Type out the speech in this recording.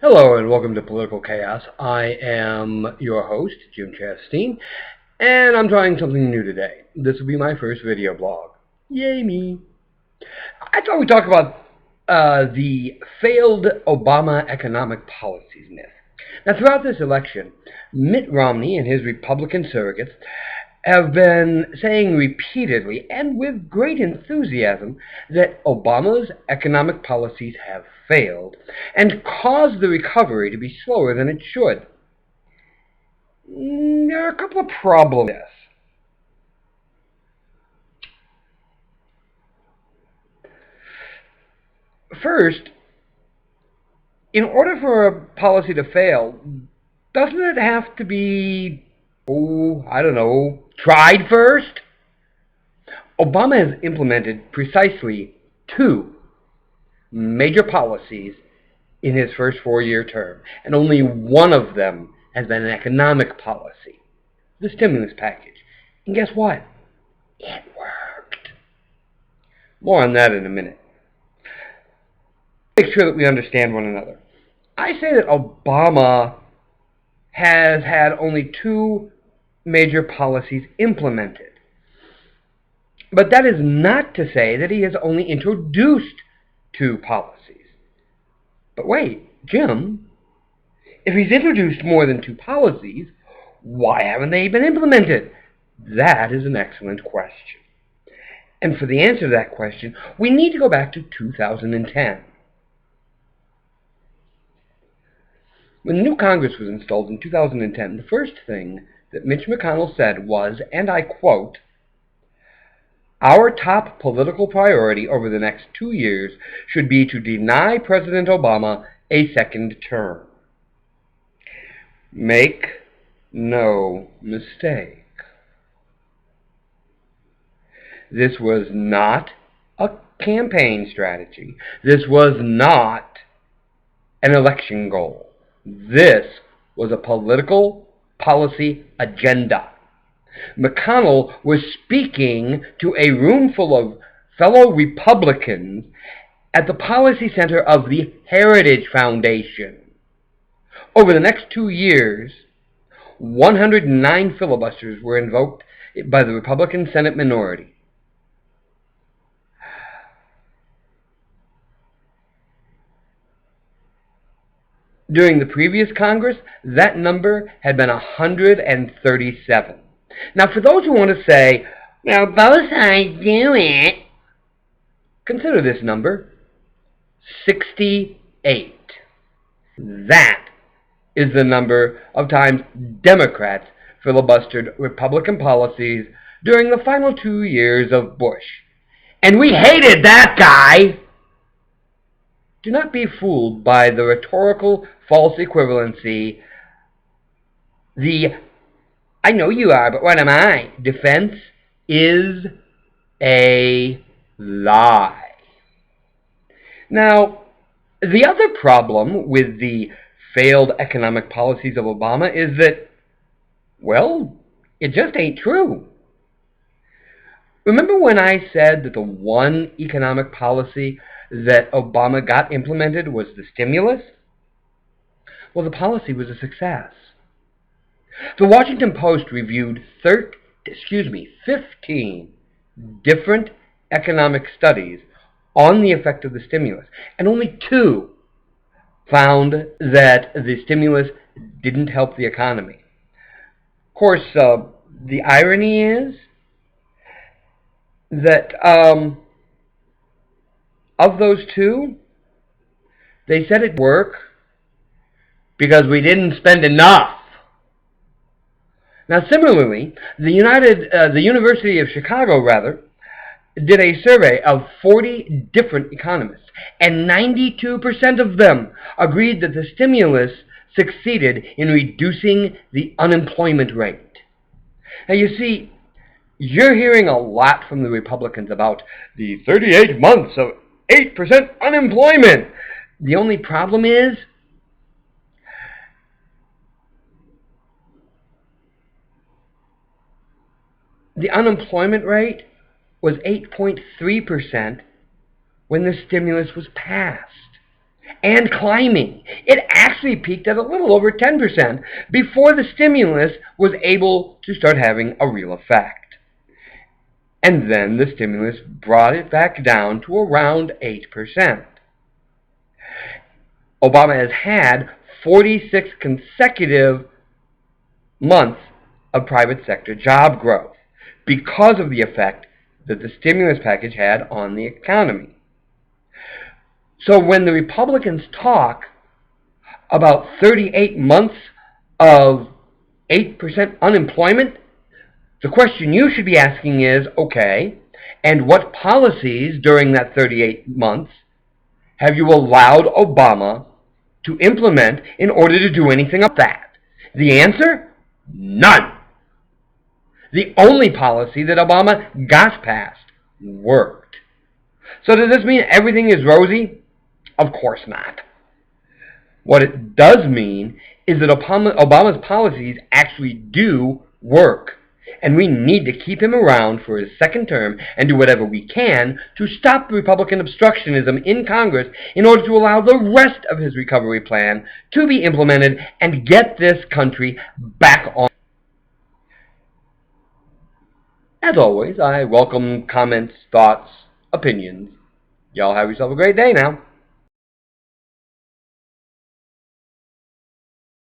Hello and welcome to Political Chaos. I am your host, Jim Chastain, and I'm trying something new today. This will be my first video blog. Yay me! I thought we'd talk about the failed Obama economic policies myth. Now, throughout this election, Mitt Romney and his Republican surrogates have been saying repeatedly and with great enthusiasm that Obama's economic policies have failed and caused the recovery to be slower than it should. There are a couple of problems with this. First, in order for a policy to fail, doesn't it have to be, I don't know, tried first? Obama has implemented precisely two major policies in his first four-year term, and only one of them has been an economic policy, the stimulus package. And guess what? It worked. More on that in a minute. Make sure that we understand one another. I say that Obama has had only two major policies implemented. But that is not to say that he has only introduced two policies. But wait, Jim, if he's introduced more than two policies, why haven't they been implemented? That is an excellent question. And for the answer to that question, we need to go back to 2010. When the new Congress was installed in 2010, the first thing that Mitch McConnell said was, and I quote, "Our top political priority over the next 2 years should be to deny President Obama a second term." Make no mistake. This was not a campaign strategy. This was not an election goal. This was a political policy agenda. McConnell was speaking to a room full of fellow Republicans at the policy center of the Heritage Foundation. Over the next 2 years, 109 filibusters were invoked by the Republican Senate minority. During the previous Congress, that number had been 137. Now, for those who want to say, well, both sides do it, consider this number, 68. That is the number of times Democrats filibustered Republican policies during the final 2 years of Bush. And we hated that guy! Do not be fooled by the rhetorical false equivalency, the "I know you are, but what am I" defense is a lie. Now, the other problem with the failed economic policies of Obama is that, well, it just ain't true. Remember when I said that the one economic policy that Obama got implemented was the stimulus? Well, the policy was a success. The Washington Post reviewed 15 different economic studies on the effect of the stimulus, and only two found that the stimulus didn't help the economy. Of course, the irony is that of those two, they said it worked because we didn't spend enough. Now, similarly, the University of Chicago, did a survey of 40 different economists, and 92% of them agreed that the stimulus succeeded in reducing the unemployment rate. Now, you see, you're hearing a lot from the Republicans about the 38 months of 8% unemployment. The only problem is the unemployment rate was 8.3% when the stimulus was passed. and climbing. It actually peaked at a little over 10% before the stimulus was able to start having a real effect. And then the stimulus brought it back down to around 8%. Obama has had 46 consecutive months of private sector job growth because of the effect that the stimulus package had on the economy. So when the Republicans talk about 38 months of 8% unemployment, the question you should be asking is, okay, and what policies during that 38 months have you allowed Obama to implement in order to do anything about that? The answer? None. The only policy that Obama got passed worked. So does this mean everything is rosy? Of course not. What it does mean is that Obama's policies actually do work. And we need to keep him around for his second term and do whatever we can to stop the Republican obstructionism in Congress in order to allow the rest of his recovery plan to be implemented and get this country back on. As always, I welcome comments, thoughts, opinions. Y'all have yourself a great day now.